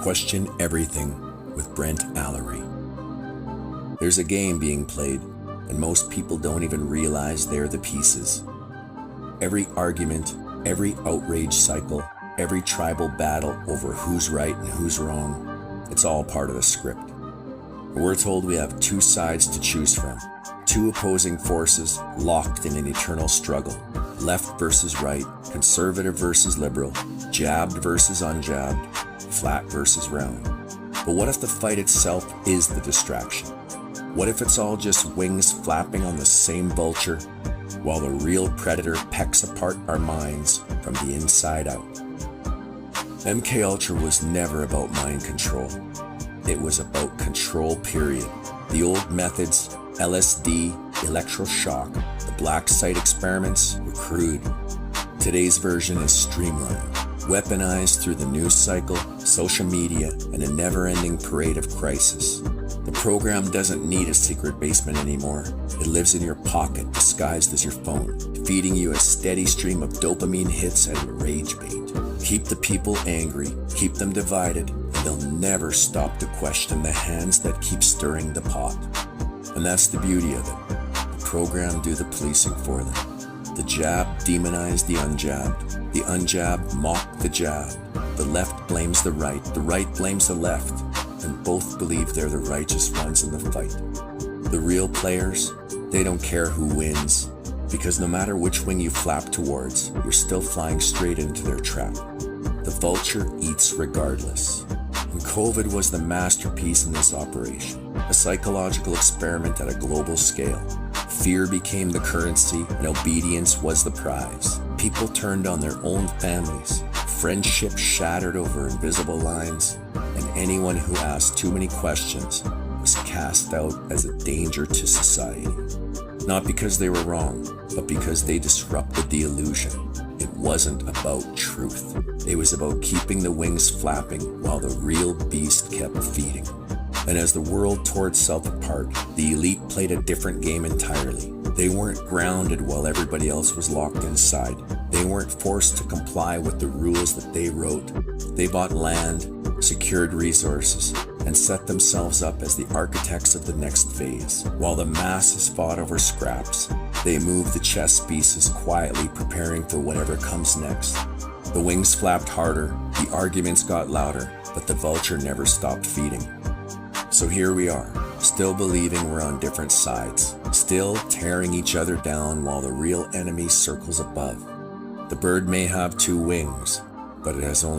Question Everything with Brent Allery. There's a game being played, and most people don't even realize they're the pieces. Every argument, every outrage cycle, every tribal battle over who's right and who's wrong, it's all part of the script. We're told we have two sides to choose from, two opposing forces locked in an eternal struggle, left versus right, conservative versus liberal, jabbed versus unjabbed, flat versus round. But what if the fight itself is the distraction? What if it's all just wings flapping on the same vulture, while the real predator pecks apart our minds from the inside out? MK Ultra was never about mind control. It was about control, period. The old methods, LSD, electroshock, the black site experiments were crude. Today's version is streamlined, weaponized through the news cycle, social media, and a never-ending parade of crisis. The program doesn't need a secret basement anymore. It lives in your pocket, disguised as your phone, feeding you a steady stream of dopamine hits and rage bait. Keep the people angry, keep them divided, and they'll never stop to question the hands that keep stirring the pot. And that's the beauty of it. The program do the policing for them. The jab demonize the unjabbed mock the jab. The left blames the right blames the left, and both believe they're the righteous ones in the fight. The real players, they don't care who wins, because no matter which wing you flap towards, you're still flying straight into their trap. The vulture eats regardless. And COVID was the masterpiece in this operation, a psychological experiment at a global scale. Fear became the currency, and obedience was the prize. People turned on their own families. Friendships shattered over invisible lines, and anyone who asked too many questions was cast out as a danger to society. Not because they were wrong, but because they disrupted the illusion. It wasn't about truth. It was about keeping the wings flapping while the real beast kept feeding. And as the world tore itself apart, the elite played a different game entirely. They weren't grounded while everybody else was locked inside. They weren't forced to comply with the rules that they wrote. They bought land, secured resources, and set themselves up as the architects of the next phase. While the masses fought over scraps, they moved the chess pieces quietly, preparing for whatever comes next. The wings flapped harder, the arguments got louder, but the vulture never stopped feeding. So here we are, still believing we're on different sides, still tearing each other down while the real enemy circles above. The bird may have two wings, but it has only